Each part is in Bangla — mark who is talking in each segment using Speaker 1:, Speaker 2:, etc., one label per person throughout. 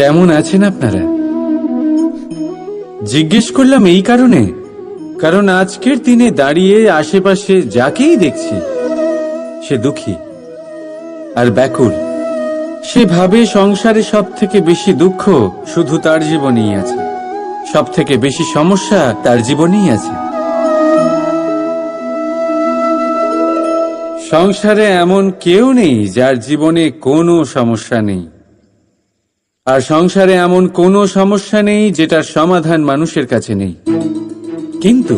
Speaker 1: কেমন আছেন আপনারা? জিজ্ঞেস করলাম এই কারণে, কারণ আজকের দিনে দাঁড়িয়ে আশেপাশে যাকেই দেখছি সে দুঃখী আর ব্যাকুল। সে ভাবে সংসারে সব থেকে বেশি দুঃখ শুধু তার জীবনেই আছে, সব থেকে বেশি সমস্যা তার জীবনেই আছে। সংসারে এমন কেউ নেই যার জীবনে কোনো সমস্যা নেই, আর সংসারে এমন কোনো সমস্যা নেই যেটার সমাধান মানুষের কাছে নেই। কিন্তু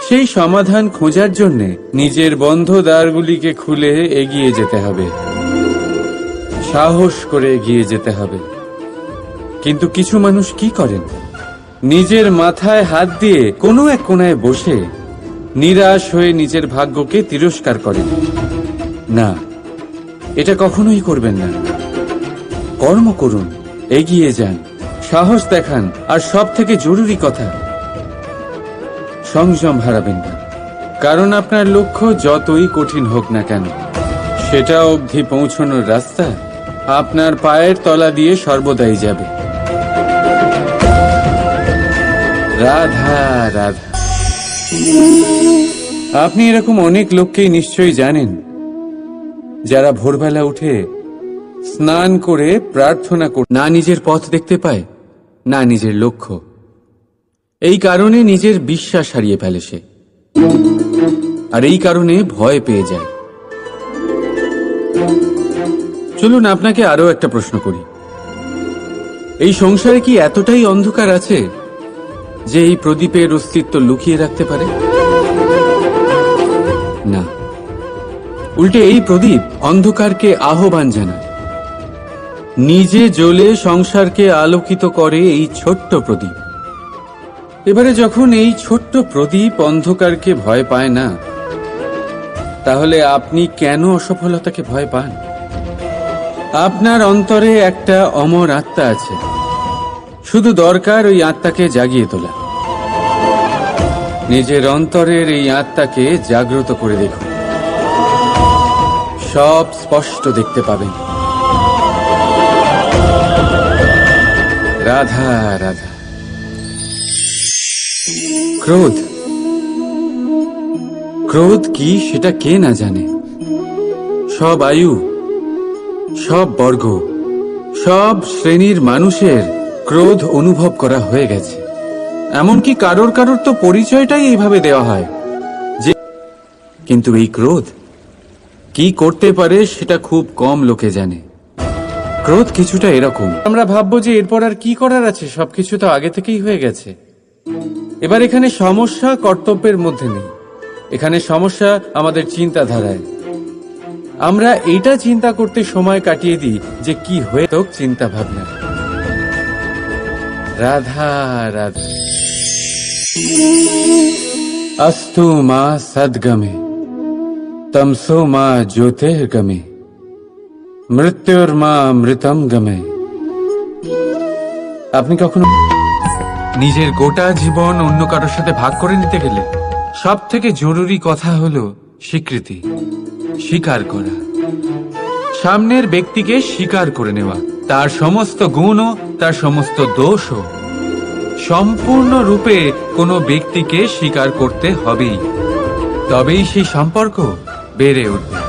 Speaker 1: সেই সমাধান খোঁজার জন্য নিজের বন্ধ দ্বারগুলিকে খুলে এগিয়ে যেতে হবে, সাহস করে এগিয়ে যেতে হবে। কিন্তু কিছু মানুষ কি করেন? নিজের মাথায় হাত দিয়ে কোনো এক কোণায় বসে নিরাশ হয়ে নিজের ভাগ্যকে তিরস্কার করেন। না, এটা কখনোই করবেন না। কর্ম করুন, এগিয়ে যান, সাহস দেখান, আর সব থেকে জরুরি কথা, সংযম হারাবেন না। কারণ আপনার লক্ষ্য যতই কঠিন হোক না কেন, সেটা অবধি পৌঁছানোর রাস্তা আপনার পায়ের তলা দিয়ে সর্বদাই যাবে। রাধা রাধা। আপনি এরকম অনেক লোককেই নিশ্চয়ই জানেন যারা ভোরবেলা উঠে স্নান করে প্রার্থনা করে না নিজের পথ দেখতে পায়, না নিজের লক্ষ্য। এই কারণে নিজের বিশ্বাস হারিয়ে ফেলে সে, আর এই কারণে ভয় পেয়ে যায়। চলুন আপনাকে আরো একটা প্রশ্ন করি। এই সংসারে কি এতটাই অন্ধকার আছে যে এই প্রদীপের অস্তিত্ব লুকিয়ে রাখতে পারে? না, উল্টে এই প্রদীপ অন্ধকারকে আহ্বান জানায়। নিজে জ্বলে সংসারকে আলোকিত করে এই ছোট্ট প্রদীপ। এবারে যখন এই ছোট্ট প্রদীপ অন্ধকারকে ভয় পায় না, তাহলে আপনি কেন অসফলতাকে ভয় পান? আপনার অন্তরে একটা অমর আত্মা আছে, শুধু দরকার ওই আত্মাকে জাগিয়ে তোলা। নিজের অন্তরের এই আত্মাকে জাগ্রত করে দেখুন, সব স্পষ্ট দেখতে পাবেন। রাধা রাধা। ক্রোধ, ক্রোধ কি সেটা কে না জানে? সব আয়ু, সব বর্গ, সব শ্রেণীর মানুষের ক্রোধ অনুভব করা হয়ে গেছে। এমনকি কারোর কারোর তো পরিচয়টাই এইভাবে দেওয়া হয় যে, কিন্তু এই ক্রোধ কি করতে পারে সেটা খুব কম লোকে জানে। ক্রোধ কিছুটা এরকম, আমরা ভাববো যে এরপর আর কি করার আছে, সবকিছু তো আগে থেকেই হয়ে গেছে। এবার এখানে সমস্যা কর্তব্যের মধ্যে নেই, এখানে সমস্যা আমাদের চিন্তাধারায়। আমরা এইটা চিন্তা করতে সময় কাটিয়ে দিই যে কি হয়ে তো চিন্তা ভাবনা। রাধা রাধা। अस्तु मा सद्गमे तमसो मा ज्योतिर्गमे মৃত্যুর্মা মৃতম গমে। আপনি কখনো নিজের গোটা জীবন অন্য কারোর সাথে ভাগ করে নিতে গেলে সব থেকে জরুরি কথা হলো স্বীকৃতি, স্বীকার করা। সামনের ব্যক্তিকে স্বীকার করে নেওয়া, তার সমস্ত গুণও তার সমস্ত দোষও। সম্পূর্ণরূপে কোনো ব্যক্তিকে স্বীকার করতে হবেই, তবেই সেই সম্পর্ক বেড়ে উঠবে,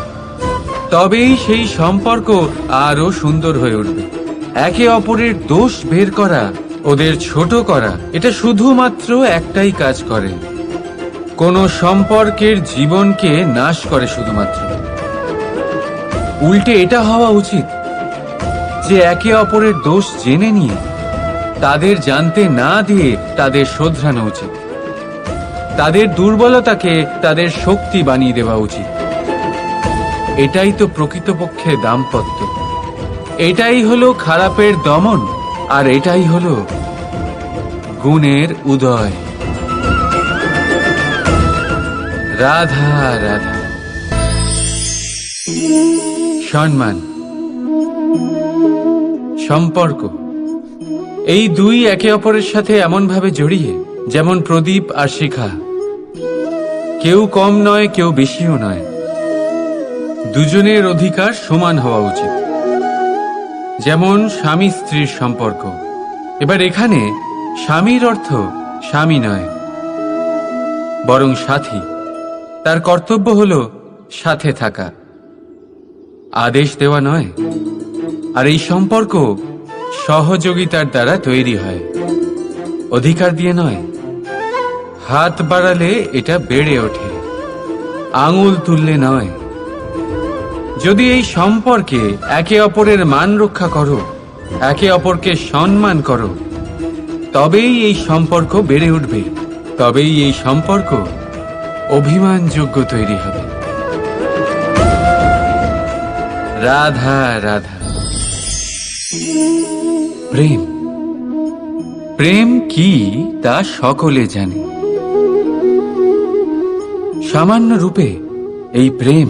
Speaker 1: তবেই সেই সম্পর্ক আরো সুন্দর হয়ে উঠবে। একে অপরের দোষ বের করা, ওদের ছোট করা, এটা শুধুমাত্র একটাই কাজ করে, কোন সম্পর্কের জীবনকে নাশ করে শুধুমাত্র। উল্টে এটা হওয়া উচিত যে একে অপরের দোষ জেনে নিয়ে তাদের জানতে না দিয়ে তাদের শোধরানো উচিত, তাদের দুর্বলতাকে তাদের শক্তি বানিয়ে দেওয়া উচিত। এটাই তো প্রকৃতপক্ষে দাম্পত্য, এটাই হলো খারাপের দমন, আর এটাই হলো গুণের উদয়। রাধা রাধা। সম্মান, সম্পর্ক, এই দুই একে অপরের সাথে এমন ভাবে জড়িয়ে যেমন প্রদীপ আর শিখা। কেউ কম নয়, কেউ বেশিও নয়, দুজনের অধিকার সমান হওয়া উচিত। যেমন স্বামী স্ত্রীর সম্পর্ক। এবার এখানে স্বামীর অর্থ স্বামী নয়, বরং সাথী। তার কর্তব্য হল সাথে থাকা, আদেশ দেওয়া নয়। আর এই সম্পর্ক সহযোগিতার দ্বারা তৈরি হয়, অধিকার দিয়ে নয়। হাত বাড়ালে এটা বেড়ে ওঠে, আঙুল তুললে নয়। যদি এই সম্পর্কে একে অপরের মান রক্ষা করো, একে অপরকে সম্মান করো, তবেই এই সম্পর্ক বেড়ে উঠবে, তবেই এই সম্পর্ক অভিমানযোগ্য তৈরি হবে। রাধা রাধা। প্রেম, প্রেম কি তা সকলে জানে। সামান্য রূপে এই প্রেম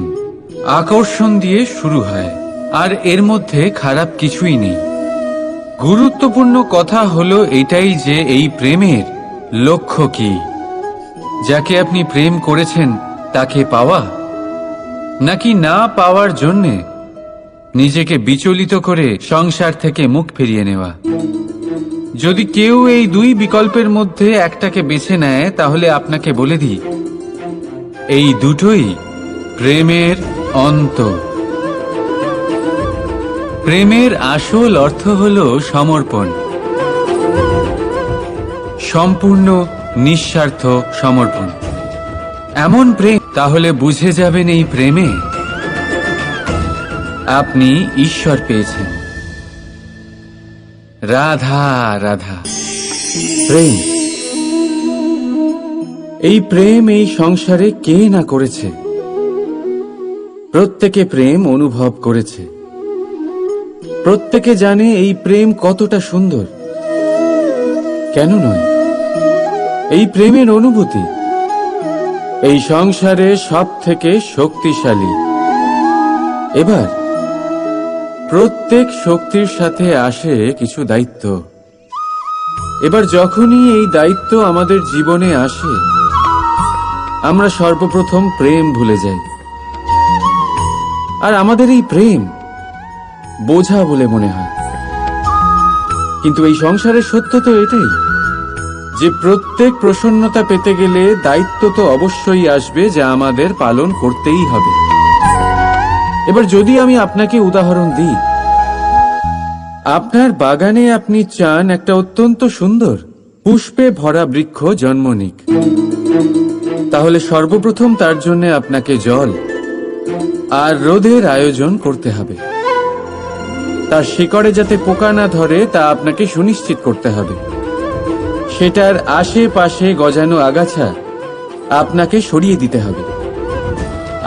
Speaker 1: আকর্ষণ দিয়ে শুরু হয়, আর এর মধ্যে খারাপ কিছুই নেই। গুরুত্বপূর্ণ কথা হলো এটাই যে এই প্রেমের লক্ষ্য কি। যাকে আপনি প্রেম করেছেন তাকে পাওয়া, নাকি না পাওয়ার জন্যে নিজেকে বিচলিত করে সংসার থেকে মুখ ফিরিয়ে নেওয়া। যদি কেউ এই দুই বিকল্পের মধ্যে একটাকে বেছে নেয়, তাহলে আপনাকে বলে দিই, এই দুটোই প্রেমের অন্ত। প্রেমের আসল অর্থ হল সমর্পণ, সম্পূর্ণ নিঃস্বার্থ সমর্পণ। এমন প্রেম, তাহলে বুঝে যাবেন এই প্রেমে আপনি ঈশ্বর পেয়েছেন। রাধা রাধা। প্রেম, এই প্রেম এই সংসারে কে না করেছে। প্রত্যেকে প্রেম অনুভব করেছে, প্রত্যেকে জানে এই প্রেম কতটা সুন্দর। কেন নয়, এই প্রেমের অনুভূতি এই সংসারে সব থেকে শক্তিশালী। এবার প্রত্যেক শক্তির সাথে আসে কিছু দায়িত্ব। এবার যখনই এই দায়িত্ব আমাদের জীবনে আসে, আমরা সর্বপ্রথম প্রেম ভুলে যাই। আর আমাদের এই প্রেম বোঝা বলে মনে হয়। কিন্তু এই সংসারের সত্য তো এটাই যে প্রত্যেক প্রসন্নতা পেতে গেলে দায়িত্ব তো অবশ্যই আসবে, যা আমাদের পালন করতেই হবে। এবার যদি আমি আপনাকে উদাহরণ দিই, আপনার বাগানে আপনি চান একটা অত্যন্ত সুন্দর পুষ্পে ভরা বৃক্ষ জন্ম নিক, তাহলে সর্বপ্রথম তার জন্য আপনাকে জল আর রোদের আয়োজন করতে হবে। তার শিকড়ে যাতে পোকা না ধরে তা আপনাকে সুনিশ্চিত করতে হবে। সেটার আশেপাশে গজানো আগাছা আপনাকে সরিয়ে দিতে হবে।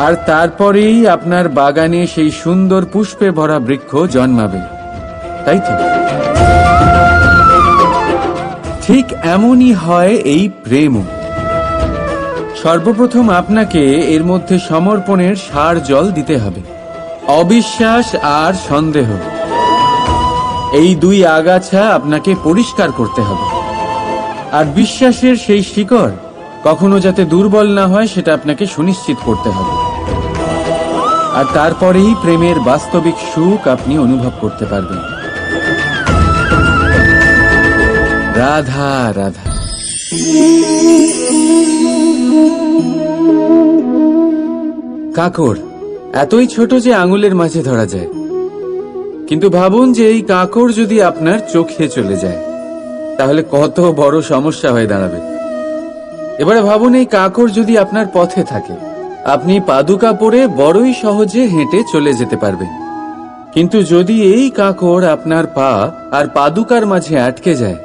Speaker 1: আর তারপরেই আপনার বাগানে সেই সুন্দর পুষ্পে ভরা বৃক্ষ জন্মাবে, তাই তো? ঠিক এমনই হয় এই প্রেমও। সর্বপ্রথম আপনাকে এর মধ্যে সমর্পণের সার জল দিতে হবে। অবিশ্বাস আর সন্দেহ, এই দুই আগাছা আপনাকে পরিষ্কার করতে হবে। আর বিশ্বাসের সেই শিকড় কখনো যাতে দুর্বল না হয়, সেটা আপনাকে সুনিশ্চিত করতে হবে। আর তারপরেই প্রেমের বাস্তবিক সুখ আপনি অনুভব করতে পারবেন। রাধা রাধা। কাঁকড় এতই ছোট যে আঙুলের মাঝে ধরা যায়, কিন্তু ভাবুন যে এই কাঁকড় যদি আপনার চোখে চলে যায়, তাহলে কত বড় সমস্যা হয়ে দাঁড়াবে। এবারে ভাবুন এই কাঁকড় যদি আপনার পথে থাকে, আপনি পাদুকা পরে বড়ই সহজে হেঁটে চলে যেতে পারবেন। কিন্তু যদি এই কাঁকড় আপনার পা আর পাদুকার মাঝে আটকে যায়,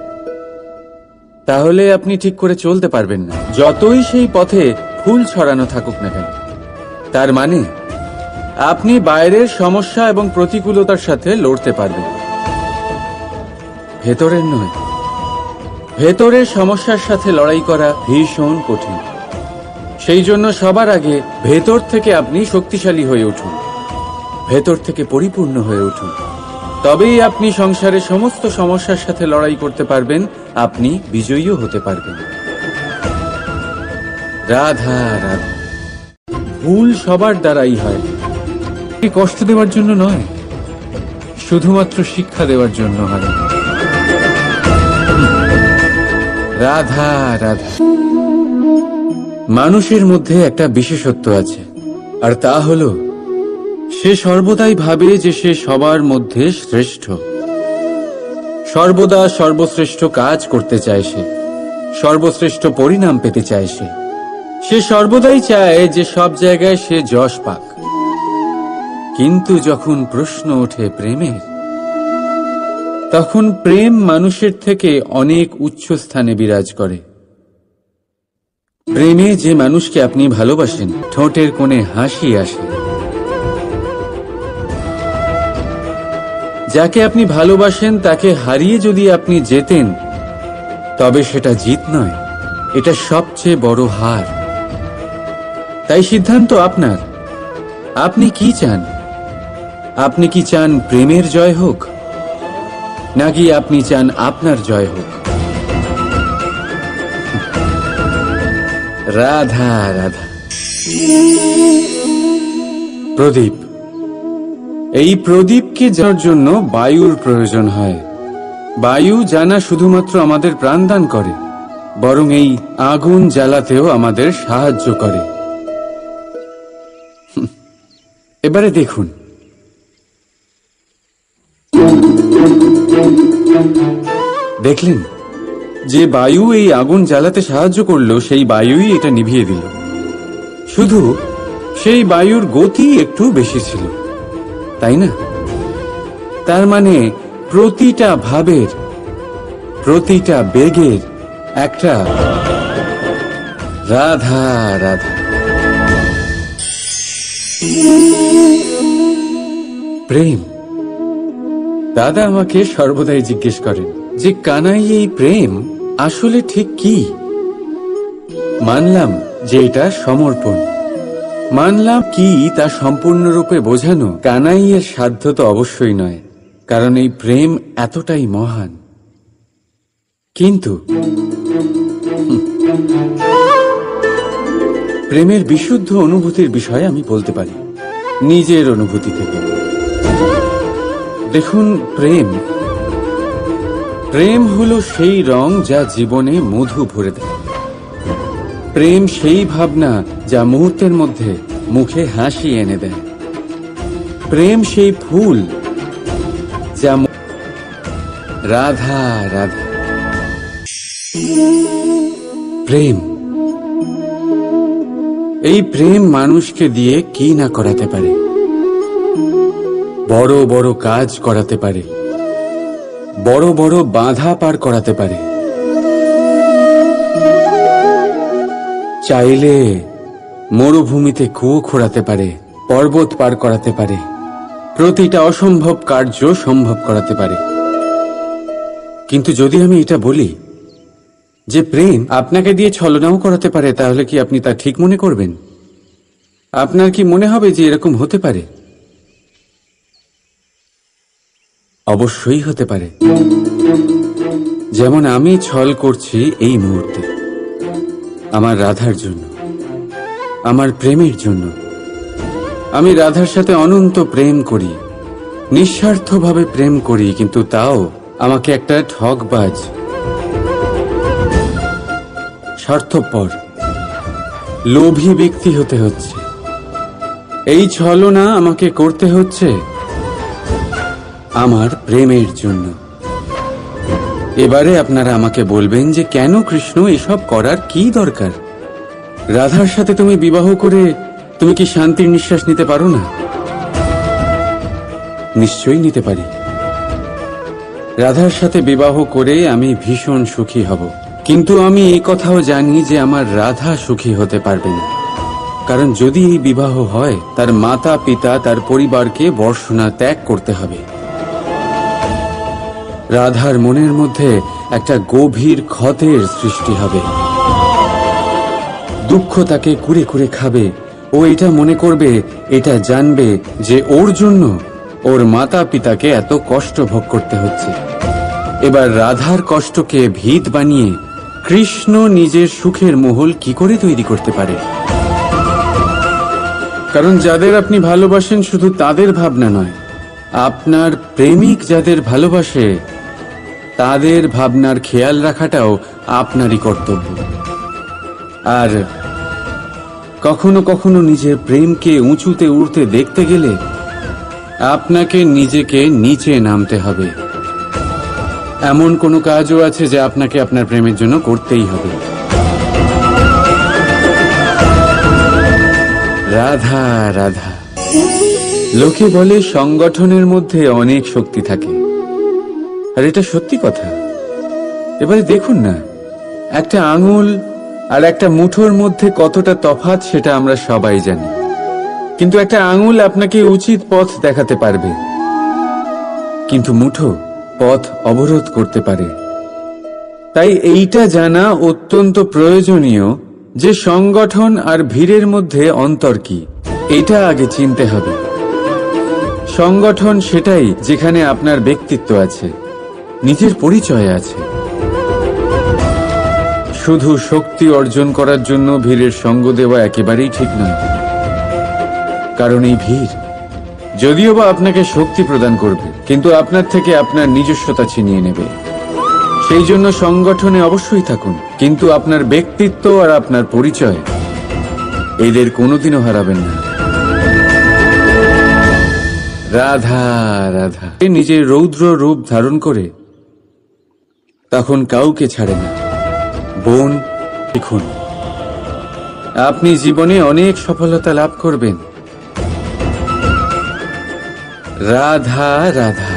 Speaker 1: তাহলে আপনি ঠিক করে চলতে পারবেন না, যতই সেই পথে ফুল ছড়ানো থাকুক না কেন। তার মানে আপনি বাইরের সমস্যা এবং প্রতিকূলতার সাথে লড়তে পারবেন, ভেতরের নয়। ভেতরের সমস্যার সাথে লড়াই করা ভীষণ কঠিন। সেই জন্য সবার আগে ভেতর থেকে আপনি শক্তিশালী হয়ে উঠুন, ভেতর থেকে পরিপূর্ণ হয়ে উঠুন। তবেই আপনি সংসারের সমস্ত সমস্যার সাথে লড়াই করতে পারবেন, আপনি বিজয়ীও হতে পারবেন। রাধা রাধা। ভুল সবার দ্বারাই হয়, কষ্ট দেওয়ার জন্য নয়, শুধুমাত্র শিক্ষা দেওয়ার জন্য হয়। রাধা রাধা। মানুষের মধ্যে একটা বিশেষত্ব আছে, আর তা হলো সে সর্বদাই ভাবে যে সে সবার মধ্যে শ্রেষ্ঠ। সর্বদা সর্বশ্রেষ্ঠ কাজ করতে চায় সে, সর্বশ্রেষ্ঠ পরিণাম পেতে চায় সে সর্বদাই চায় যে সব জায়গায় সে যশ পাক। কিন্তু যখন প্রশ্ন ওঠে প্রেমের, তখন প্রেম মানুষের থেকে অনেক উচ্চ স্থানে বিরাজ করে। প্রেমে যে মানুষকে আপনি ভালোবাসেন, ঠোঁটের কোণে হাসি আসে। যাকে আপনি ভালোবাসেন তাকে হারিয়ে যদি আপনি জেতেন, তবে সেটা জিত নয়, এটা সবচেয়ে বড় হার। তাই সিদ্ধান্ত আপনার। আপনি কি চান? আপনি কি চান প্রেমের জয় হোক, নাকি আপনি চান আপনার জয় হোক? রাধা রাধা। প্রদীপ, এই প্রদীপকে জানার জন্য বায়ুর প্রয়োজন হয়। বায়ু জানা শুধুমাত্র আমাদের প্রাণদান করে, বরং এই আগুন জ্বালাতেও আমাদের সাহায্য করে। এবারে দেখুন, দেখলেন যে বায়ু এই আগুন জ্বালাতে সাহায্য করলো, সেই বায়ুই এটা নিভিয়ে দিল। শুধু সেই বায়ুর গতি একটু বেশি ছিল, তাই না? তার মানে প্রতিটা ভাবের, প্রতিটা বেগের একটা রাধা রাধা। প্রেম। দাদা আমাকে সর্বদাই জিজ্ঞেস করেন যে কানাই, এই প্রেম আসলে ঠিক কি? মানলাম যে এটা সমর্পণ, মানলাম কি তা সম্পূর্ণরূপে বোঝানো কানাইয়ের সাধ্য তো অবশ্যই নয়, কারণ এই প্রেম এতটাই মহান। কিন্তু প্রেমের বিশুদ্ধ অনুভূতির বিষয়ে আমি বলতে পারি নিজের অনুভূতি থেকে। দেখুন, প্রেম হলো সেই রং যা জীবনে মধু ভরে দেয়। প্রেম সেই ভাবনা যা মুহূর্তের মধ্যে মুখে হাসি এনে দেয়। প্রেম সেই ফুল যা রাধা রাধা। প্রেম, এই প্রেম মানুষকে দিয়ে কি না করাতে পারে। বড় বড় কাজ করাতে পারে, বড় বড় বাধা পার করাতে পারে। চাইলে মরুভূমিতে কুয়ো খোঁড়াতে পারে, পর্বত পার করাতে পারে, প্রতিটা অসম্ভব কার্য সম্ভব করাতে পারে। কিন্তু যদি আমি এটা বলি যে প্রেম আপনাকে দিয়ে ছলনাও করাতে পারে, তাহলে কি আপনি তা ঠিক মনে করবেন? আপনার কি মনে হবে যে এরকম হতে পারে? অবশ্যই হতে পারে। যেমন আমি ছল করছি এই মুহূর্তে আমার রাধার জন্য, আমার প্রেমের জন্য। আমি রাধার সাথে অনন্ত প্রেম করি, নিঃস্বার্থভাবে প্রেম করি, কিন্তু তাও আমাকে একটা ঠকবাজ, স্বার্থপর, লোভী ব্যক্তি হতে হচ্ছে। এই ছলনা আমাকে করতে হচ্ছে আমার প্রেমের জন্য। এবারে আপনারা আমাকে বলবেন যে কেন কৃষ্ণ এসব করার কি দরকার? রাধার সাথে তুমি বিবাহ করে তুমি কি শান্তির নিঃশ্বাস নিতে পারো না? নিশ্চয়ই নিতে পারি। রাধার সাথে বিবাহ করে আমি ভীষণ সুখী হব, কিন্তু আমি এই কথাও জানি যে আমার রাধা সুখী হতে পারবে না। কারণ যদি এই বিবাহ হয়, তার মাতা পিতা, তার পরিবারকে বর্ষণা ত্যাগ করতে হবে। রাধার মনের মধ্যে একটা গভীর ক্ষতের সৃষ্টি হবে। দুঃখ তাকে কুরে কুরে খাবে। ও এটা মনে করবে, এটা জানবে যে ওর জন্য ওর মাতা পিতাকে এত কষ্ট ভোগ করতে হচ্ছে। এবার রাধার কষ্টকে ভিত বানিয়ে কৃষ্ণ নিজের সুখের মহল কি করে তৈরি করতে পারে? কারণ যাদের আপনি ভালোবাসেন শুধু তাদের ভাবনা নয়, আপনার প্রেমিক যাদের ভালোবাসে তাদের ভাবনার খেয়াল রাখাটাও আপনারই কর্তব্য। আর কখনো কখনো নিজের প্রেমকে উঁচুতে উঠতে দেখতে গেলে আপনাকে নিজেকে নিচে নামতে হবে। এমন কোনো কাজও আছে যা আপনাকে আপনার প্রেমের জন্য করতেই হবে। রাধা রাধা। লোকে বলে সংগঠনের মধ্যে অনেক শক্তি থাকে, আর এটা সত্যি কথা। এবারে দেখুন না, একটা আঙুল আর একটা মুঠোর মধ্যে কতটা তফাৎ সেটা আমরা সবাই জানি, কিন্তু একটা আঙুল আপনাকে উচিত পথ দেখাতে পারবে, কিন্তু মুঠো পথ অবরোধ করতে পারে। তাই এইটা জানা অত্যন্ত প্রয়োজনীয় যে সংগঠন আর ভিড়ের মধ্যে অন্তর কি, এটা আগে চিনতে হবে। সংগঠন সেটাই যেখানে আপনার ব্যক্তিত্ব আছে, নিজের পরিচয় আছে। শুধু শক্তি অর্জন করার জন্য ভিড়ের সঙ্গ দেওয়া একেবারেই ঠিক নয়, কারণ এই ভিড় যদিও বা আপনাকে শক্তি প্রদান করবে, কিন্তু আপনার থেকে আপনার নিজস্বতা ছিনিয়ে নেবে। সেই জন্য সংগঠনে অবশ্যই থাকুন, কিন্তু আপনার ব্যক্তিত্ব আর আপনার পরিচয় এদের কোনোদিনও হারাবেন না। রাধা রাধা। নিজের রৌদ্র রূপ ধারণ করে তখন কাউকে ছাড়ে না। বোন, দেখুন, আপনি জীবনে অনেক সফলতা লাভ করবেন। রাধা রাধা।